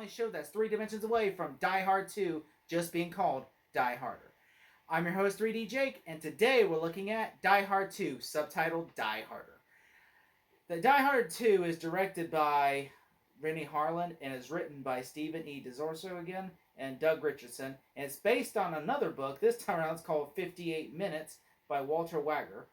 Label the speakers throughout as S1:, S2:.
S1: only show that's 3 dimensions away from Die Hard 2 just being called Die Harder. I'm your host 3D Jake, and today we're looking at Die Hard 2, subtitled Die Harder. The Die Hard 2 is directed by Renny Harlin and is written by Stephen E. D'Orso again and Doug Richardson, and it's based on another book. This time around, it's called 58 Minutes by Walter Wager.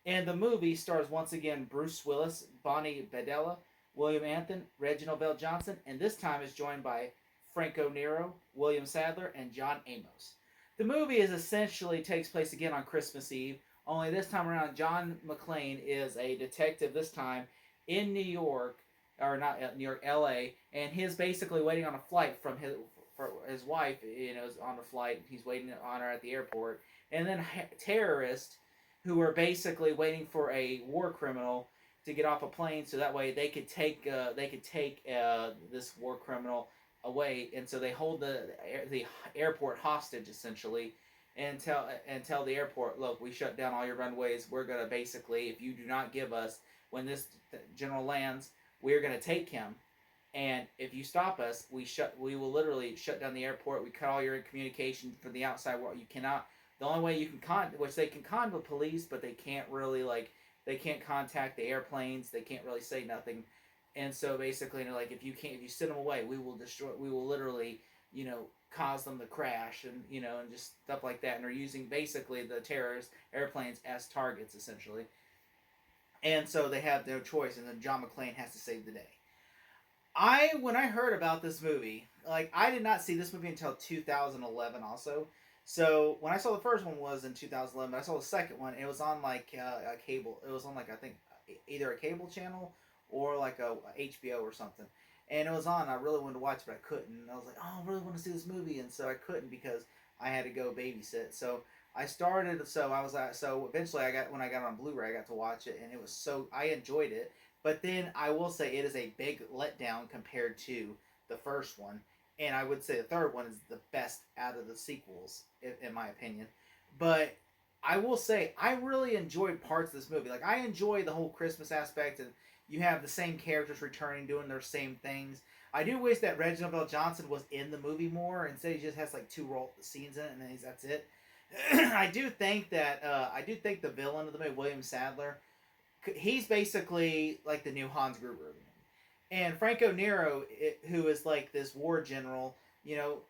S1: And the movie stars once again Bruce Willis, Bonnie Bedelia, William Anthony, Reginald VelJohnson, and this time is joined by Franco Nero, William Sadler, and John Amos. The movie is essentially takes place again on Christmas Eve, only this time around John McClane is a detective this time in New York, or not New York, L.A., and he's basically waiting on a flight from his wife, is on the flight. He's waiting on her at the airport, and then terrorists who are basically waiting for a war criminal to get off a plane, so that way they could take this war criminal away, and so they hold the airport hostage essentially, and tell the airport, look, we shut down all your runways. We're gonna basically, if you do not give us when this general lands, we're gonna take him, and if you stop us, we will literally shut down the airport. We cut all your communication from the outside world. You cannot. The only way you can which they can con the police, but they can't really they can't contact the airplanes. They can't really say nothing. And so basically, if you send them away, we will destroy. We will literally, cause them to crash, and and just stuff like that. And they're using basically the terrorist airplanes as targets essentially. And so they have no choice, and then John McClane has to save the day. When I heard about this movie, I did not see this movie until 2011 also. So when I saw the first one was in 2011, I saw the second one. It was on a cable. It was on I think either a cable channel or a HBO or something. And it was on. I really wanted to watch it, but I couldn't. And I was like, oh, I really want to see this movie, and so I couldn't because I had to go babysit. So I started. So eventually when I got it on Blu-ray, I got to watch it, and it was I enjoyed it. But then I will say it is a big letdown compared to the first one. And I would say the third one is the best out of the sequels, in my opinion. But I will say I really enjoyed parts of this movie. I enjoy the whole Christmas aspect, and you have the same characters returning, doing their same things. I do wish that Reginald VelJohnson was in the movie more. Instead, he just has 2 scenes in it, and then that's it. I do think the villain of the movie, William Sadler, he's basically the new Hans Gruber. And Franco Nero, who is this war general,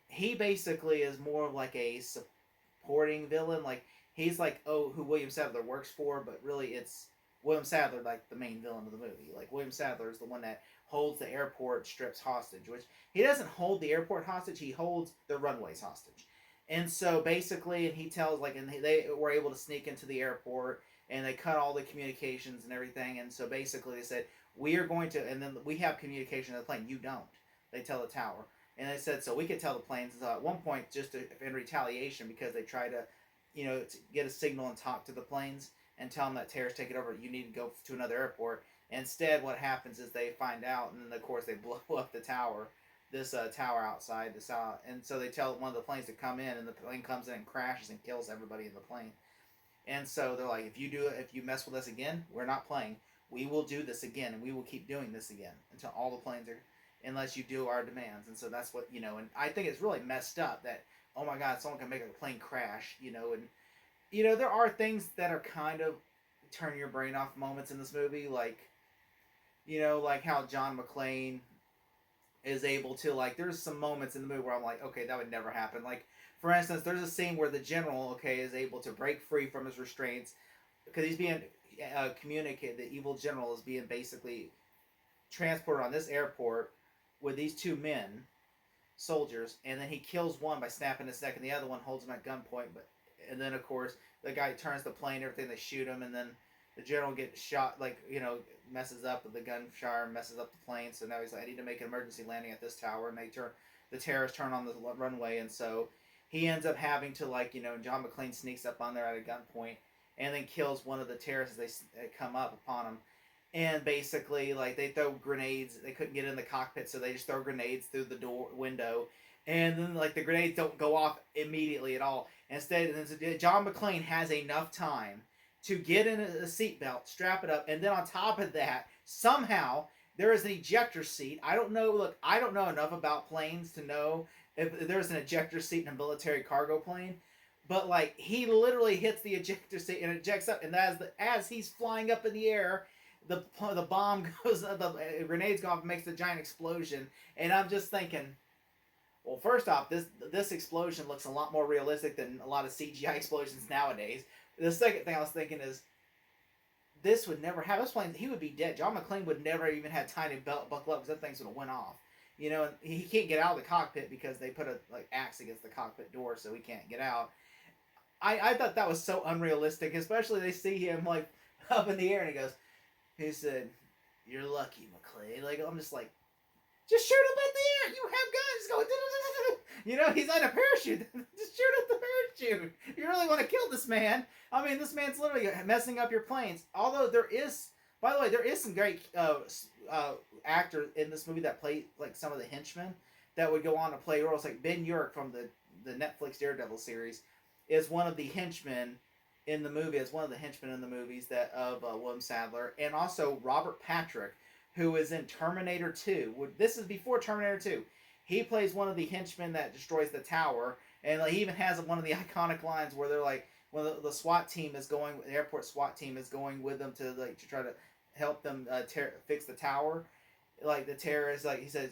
S1: he basically is more of a supporting villain. He's who William Sadler works for, but really it's William Sadler the main villain of the movie. William Sadler is the one that holds the airport strips hostage, which he doesn't hold the airport hostage, he holds the runways hostage. And so basically, and he tells and they were able to sneak into the airport, and they cut all the communications and everything. And so basically they said, we are going to, and then we have communication to the plane. You don't. They tell the tower. And they said, so we could tell the planes. At one point, in retaliation, because they try to, to get a signal and talk to the planes and tell them that terrorists take it over, you need to go to another airport. Instead, what happens is they find out, and then of course they blow up the tower, this tower outside. And so they tell one of the planes to come in, and the plane comes in and crashes and kills everybody in the plane. And so they're like, if you mess with us again, we're not playing. We will do this again, and we will keep doing this again until all the planes are, unless you do our demands. And so that's what, and I think it's really messed up that, oh my God, someone can make a plane crash, and, there are things that are kind of turn your brain off moments in this movie, like how John McClane is able to, there's some moments in the movie where I'm like, okay, that would never happen. For instance, there's a scene where the general, is able to break free from his restraints because he's being communicated. The evil general is being basically transported on this airport with these 2 men, soldiers, and then he kills one by snapping his neck, and the other one holds him at gunpoint. And then of course the guy turns the plane, everything. They shoot him, and then the general gets shot. Messes up with the gunfire, messes up the plane. So now he's like, I need to make an emergency landing at this tower, and the terrorists turn on the runway, and so he ends up having to John McClane sneaks up on there at a gunpoint and then kills one of the terrorists as they come up upon him. And basically, they throw grenades. They couldn't get in the cockpit, so they just throw grenades through the window. And then, the grenades don't go off immediately at all. Instead, John McClane has enough time to get in a seatbelt, strap it up, and then on top of that, somehow there is an ejector seat. I don't know. Look, I don't know enough about planes to know if there's an ejector seat in a military cargo plane. But like he literally hits the ejector seat and ejects up, and as he's flying up in the air, the bomb goes, the grenades go off and makes the giant explosion. And I'm just thinking, well, first off, this explosion looks a lot more realistic than a lot of CGI explosions nowadays. The second thing I was thinking is this would never happen. This plane, he would be dead. John McClane would never even had time to buckle up because that thing's gonna went off. You know, and he can't get out of the cockpit because they put a like axe against the cockpit door, so he can't get out. I thought that was so unrealistic, especially they see him like up in the air and he said, "You're lucky, McClane." Like I'm just like, just shoot him at the air. You have guns going. You know, he's on a parachute. Just shoot at the parachute. If you really want to kill this man, I mean, this man's literally messing up your planes. Although there is, by the way, there is some great actors in this movie that play like some of the henchmen that would go on to play roles. Like Ben Urich from the Netflix Daredevil series is one of the henchmen in the movie. Is one of the henchmen in the movies that of William Sadler, and also Robert Patrick, who is in Terminator 2. This is before Terminator 2. He plays one of the henchmen that destroys the tower, and like, he even has one of the iconic lines where they're like, when the SWAT team is going, the airport SWAT team is going with them to like to try to help them fix the tower. Like the terrorist, like he said,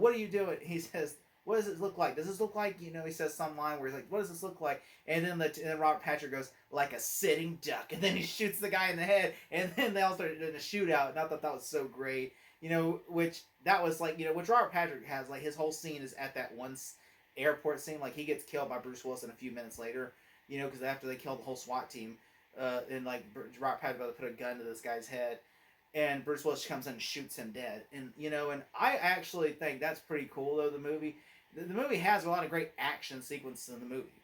S1: "What are you doing?" He says, "What does it look like? Does this look like?" You know, he says some line where he's like, "What does this look like?" And then Robert Patrick goes, "Like a sitting duck," and then he shoots the guy in the head, and then they all started doing a shootout. And I thought that was so great. You know, which that was like, you know, which Robert Patrick has, like his whole scene is at that one airport scene. Like he gets killed by Bruce Willis a few minutes later, you know, because after they killed the whole SWAT team, and like Robert Patrick about to put a gun to this guy's head, and Bruce Willis comes in and shoots him dead. And you know, and I actually think that's pretty cool though. The movie has a lot of great action sequences in the movie.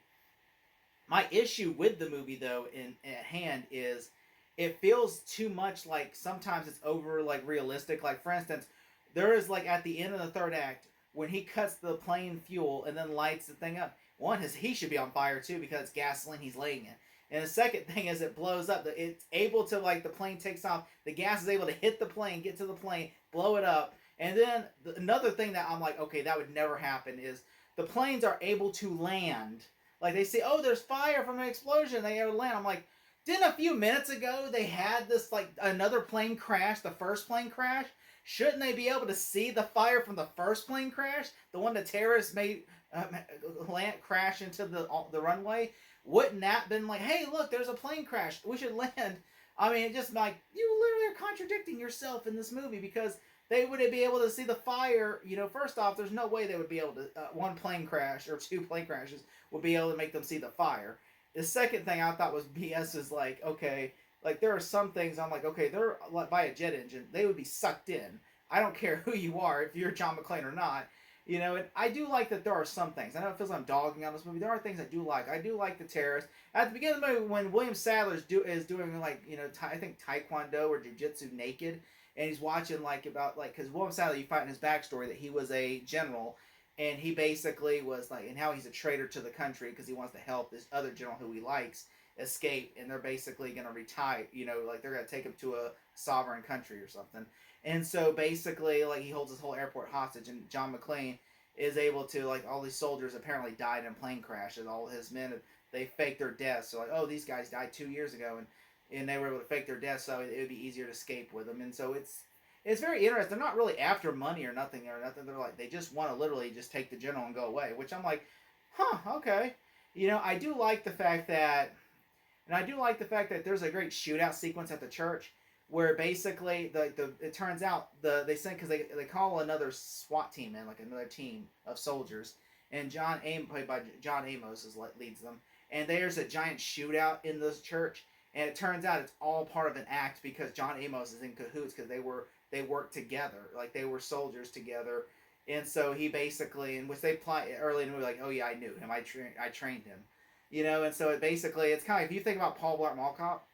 S1: My issue with the movie though in at hand is it feels too much like sometimes it's over like realistic. Like for instance, there is like at the end of the third act when he cuts the plane fuel and then lights the thing up. One is he should be on fire too because it's gasoline he's laying in. And the second thing is it blows up. It's able to like the plane takes off. The gas is able to hit the plane, get to the plane, blow it up. And then another thing that I'm like, okay, that would never happen is the planes are able to land. Like they say, oh, there's fire from an explosion. They able to land. I'm like, didn't a few minutes ago they had this like another plane crash, the first plane crash? Shouldn't they be able to see the fire from the first plane crash, the one the terrorists made land crash into the runway? Wouldn't that been like, hey, look, there's a plane crash, we should land? I mean, it just like you literally are contradicting yourself in this movie because they wouldn't be able to see the fire. You know, first off, there's no way they would be able to one plane crash or two plane crashes would be able to make them see the fire. The second thing I thought was BS is like, okay, like there are some things I'm like, okay, they're like by a jet engine, they would be sucked in. I don't care who you are, if you're John McClane or not. You know, and I do like that there are some things. I know it feels like I'm dogging on this movie. There are things I do like. I do like the terrorist. At the beginning of the movie, when William Sadler is doing like, you know, I think Taekwondo or Jiu-Jitsu naked, and he's watching like about like, because William Sadler, you find in his backstory that he was a general, and he basically was like, and how he's a traitor to the country because he wants to help this other general who he likes escape, and they're basically going to retire, you know, like they're going to take him to a sovereign country or something. And so basically, like he holds this whole airport hostage, and John McClane is able to, like, all these soldiers apparently died in plane crashes. All his men, they faked their deaths. So like, oh, these guys died 2 years ago, and they were able to fake their deaths, so it would be easier to escape with them. And so it's very interesting. They're not really after money or nothing. They're like, they just want to literally just take the general and go away. Which I'm like, huh, okay. You know, I do like the fact that, and I do like the fact that there's a great shootout sequence at the church where basically it turns out they send because they call another SWAT team in, like another team of soldiers, and played by John Amos leads them, and there's a giant shootout in this church, and it turns out it's all part of an act because John Amos is in cahoots because they worked together, like they were soldiers together. And so he basically, in which they play early in the movie, like, oh yeah, I knew him, I trained him, you know. And so it's kind of, if you think about Paul Blart Mall Cop,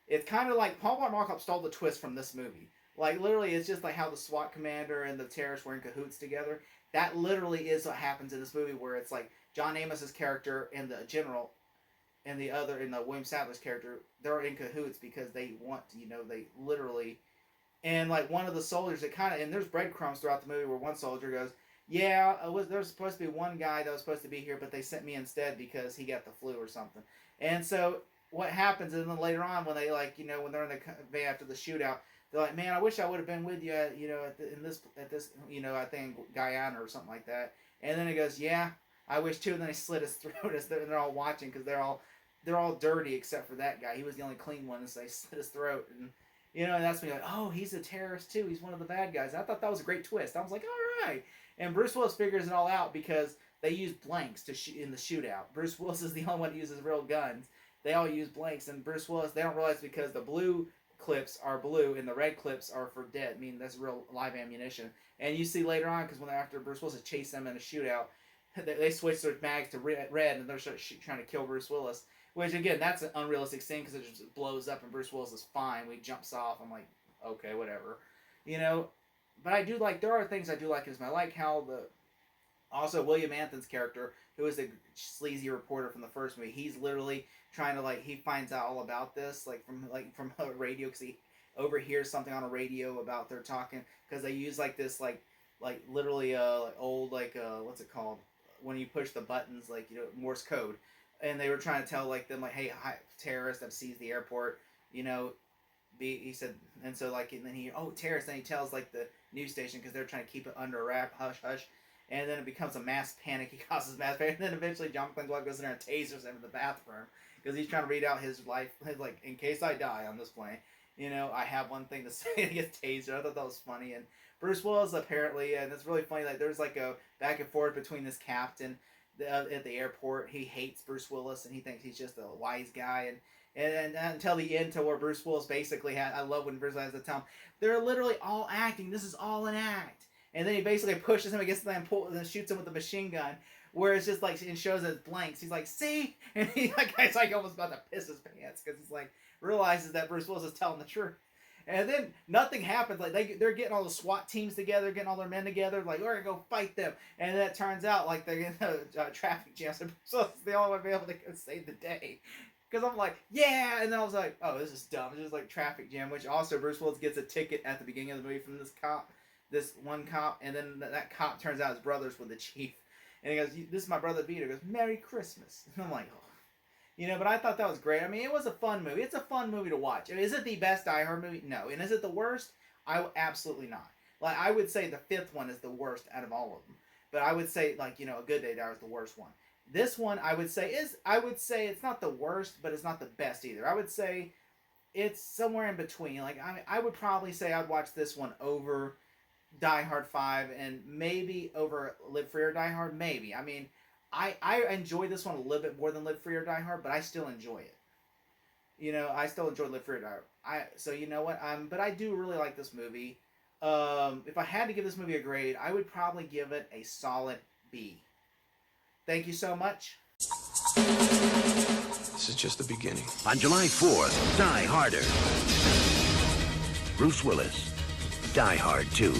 S1: it's kind of like Paul Blart Mall Cop stole the twist from this movie. Like literally, it's just like how the SWAT commander and the terrorists were in cahoots together. That literally is what happens in this movie, where it's like John Amos's character and the general, and the William Sadler's character, they're in cahoots because they want to, you know, they literally And like one of the soldiers, it kind of, and there's breadcrumbs throughout the movie where one soldier goes, "Yeah, there was supposed to be one guy that was supposed to be here, but they sent me instead because he got the flu or something." And so what happens, and then later on when they like, when they're in the van after the shootout, they're like, "Man, I wish I would have been with you, at, at this, I think Guyana or something like that." And then he goes, "Yeah, I wish too." And then he slit his throat as they're all watching because they're all dirty except for that guy. He was the only clean one, so they slit his throat. And and that's when you're like, oh, he's a terrorist too. He's one of the bad guys. And I thought that was a great twist. I was like, all right. And Bruce Willis figures it all out because they use blanks to shoot in the shootout. Bruce Willis is the only one who uses real guns. They all use blanks, and Bruce Willis, they don't realize because the blue clips are blue and the red clips are for dead. I mean, that's real live ammunition. And you see later on, because after Bruce Willis chased them in a shootout, they switch their mags to red, and they're trying to kill Bruce Willis. Which, again, that's an unrealistic scene because it just blows up and Bruce Willis is fine. He jumps off. I'm like, okay, whatever. But I do like, there are things I do like. I like how also William Anthony's character, who is the sleazy reporter from the first movie, he's literally trying to, he finds out all about this, from a radio, because he overhears something on a radio about they're talking, because they use, literally, old, what's it called? When you push the buttons, Morse code. And they were trying to tell them hey, terrorists have seized the airport, he said, and so and then terrorists, then he tells the news station because they're trying to keep it under wrap, hush hush, and then it becomes a mass panic. He causes mass panic, and then eventually John McClane goes in there and tasers him in the bathroom because he's trying to read out his life, in case I die on this plane, I have one thing to say. He gets tasered. I thought that was funny. And Bruce Willis apparently, and it's really funny, there's a back and forth between this captain at the airport. He hates Bruce Willis and he thinks he's just a wise guy, and until the end, to where Bruce Willis basically I love when Bruce Willis has to tell him they're literally all acting. This is all an act. And then he basically pushes him against the lamp and then shoots him with a machine gun, where it's just and shows it blanks. He's like, see, and guy's almost about to piss his pants because he's realizes that Bruce Willis is telling the truth. And then nothing happens. They're getting all the SWAT teams together, getting all their men together. We're gonna go fight them. And then it turns out they're in a traffic jam. So it's the only way to be able to go save the day. Because I'm like, yeah. And then I was like, oh, this is dumb. It's just traffic jam. Which also Bruce Willis gets a ticket at the beginning of the movie from this one cop. And then that cop turns out his brother's with the chief. And he goes, this is my brother Peter. He goes, Merry Christmas. And I'm like, oh. But I thought that was great. I mean, it was a fun movie. It's a fun movie to watch. Is it the best Die Hard movie? No. And is it the worst? Absolutely not. I would say the fifth one is the worst out of all of them. But I would say, A Good Day Die Hard is the worst one. This one, I would say it's not the worst, but it's not the best either. I would say it's somewhere in between. I would probably say I'd watch this one over Die Hard 5 and maybe over Live Free or Die Hard. Maybe. I mean, I enjoy this one a little bit more than Live Free or Die Hard, but I still enjoy it. I still enjoy Live Free or Die Hard. So you know what? But I do really like this movie. If I had to give this movie a grade, I would probably give it a solid B. Thank you so much.
S2: This is just the beginning.
S3: On July 4th, Die Harder. Bruce Willis, Die Hard 2.